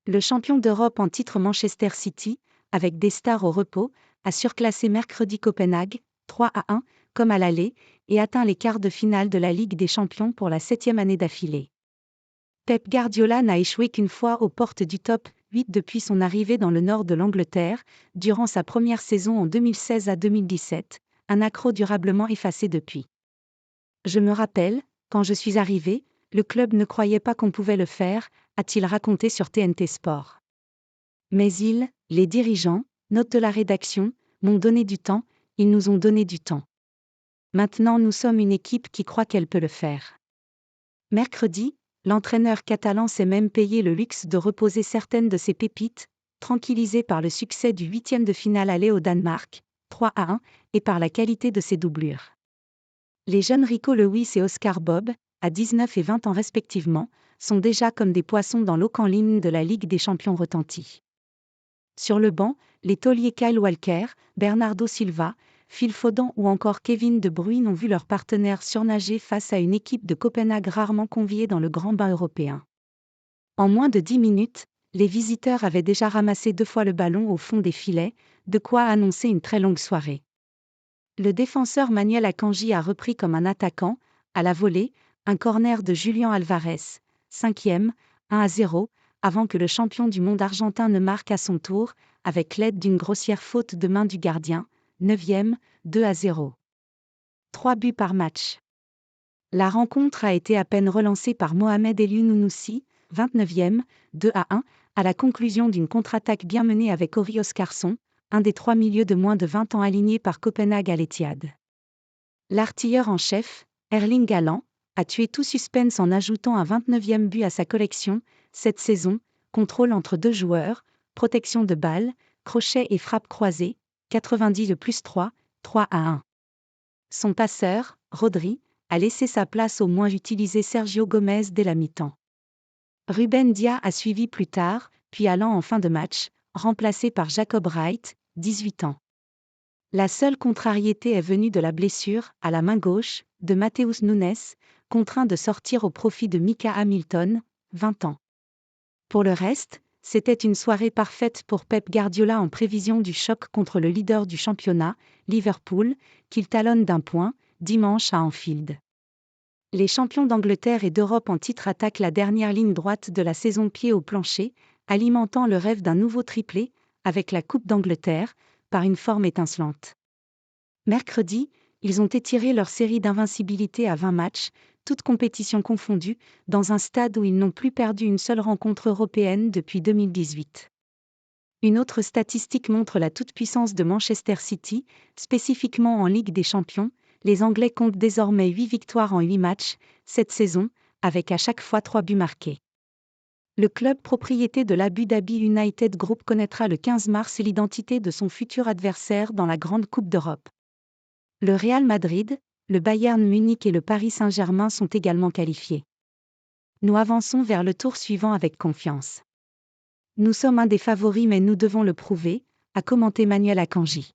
Le champion d'Europe en titre Manchester City, avec des stars au repos, a surclassé mercredi Copenhague, 3-1, comme à l'aller, et atteint les quarts de finale de la Ligue des Champions pour la 7e année d'affilée. Pep Guardiola n'a échoué qu'une fois aux portes du top 8 depuis son arrivée dans le nord de l'Angleterre, durant sa première saison en 2016 à 2017, un accroc durablement effacé depuis. Je me rappelle, quand je suis arrivé, le club ne croyait pas qu'on pouvait le faire, a-t-il raconté sur TNT Sport. Mais les dirigeants, note de la rédaction, m'ont donné du temps, ils nous ont donné du temps. Maintenant nous sommes une équipe qui croit qu'elle peut le faire. Mercredi, l'entraîneur catalan s'est même payé le luxe de reposer certaines de ses pépites, tranquillisé par le succès du 8e de finale aller au Danemark, 3-1, et par la qualité de ses doublures. Les jeunes Rico Lewis et Oscar Bob, à 19 et 20 ans respectivement, sont déjà comme des poissons dans l'eau quand l'hymne de la Ligue des Champions retentit. Sur le banc, les tauliers Kyle Walker, Bernardo Silva, Phil Foden ou encore Kevin De Bruyne ont vu leurs partenaires surnager face à une équipe de Copenhague rarement conviée dans le grand bain européen. En moins de 10 minutes, les visiteurs avaient déjà ramassé 2 fois le ballon au fond des filets, de quoi annoncer une très longue soirée. Le défenseur Manuel Akanji a repris comme un attaquant, à la volée, un corner de Julián Álvarez, 5e, 1-0, avant que le champion du monde argentin ne marque à son tour, avec l'aide d'une grossière faute de main du gardien, 9e, 2-0. 3 buts par match. La rencontre a été à peine relancée par Mohamed Elyounoussi, 29e, 2-1, à la conclusion d'une contre-attaque bien menée avec Ori Oscarsson, un des 3 milieux de moins de 20 ans alignés par Copenhague à l'Etihad. L'artilleur en chef, Erling Haaland, a tué tout suspense en ajoutant un 29e but à sa collection, cette saison, contrôle entre 2 joueurs, protection de balle, crochet et frappe croisée, 90 de plus 3, 3-1. Son passeur, Rodri, a laissé sa place au moins utilisé Sergio Gomez dès la mi-temps. Ruben Dia a suivi plus tard, puis Haaland en fin de match, remplacé par Jacob Wright, 18 ans. La seule contrariété est venue de la blessure, à la main gauche, de Matheus Nunes, contraint de sortir au profit de Mika Hamilton, 20 ans. Pour le reste, c'était une soirée parfaite pour Pep Guardiola en prévision du choc contre le leader du championnat, Liverpool, qu'il talonne d'1 point, dimanche à Anfield. Les champions d'Angleterre et d'Europe en titre attaquent la dernière ligne droite de la saison pied au plancher, alimentant le rêve d'un nouveau triplé, avec la Coupe d'Angleterre, par une forme étincelante. Mercredi, ils ont étiré leur série d'invincibilité à 20 matchs, toutes compétitions confondues, dans un stade où ils n'ont plus perdu une seule rencontre européenne depuis 2018. Une autre statistique montre la toute-puissance de Manchester City, spécifiquement en Ligue des Champions. Les Anglais comptent désormais 8 victoires en 8 matchs, cette saison, avec à chaque fois 3 buts marqués. Le club propriété de l'Abu Dhabi United Group connaîtra le 15 mars l'identité de son futur adversaire dans la Grande Coupe d'Europe. Le Real Madrid, le Bayern Munich et le Paris Saint-Germain sont également qualifiés. Nous avançons vers le tour suivant avec confiance. Nous sommes un des favoris mais nous devons le prouver, a commenté Manuel Akanji.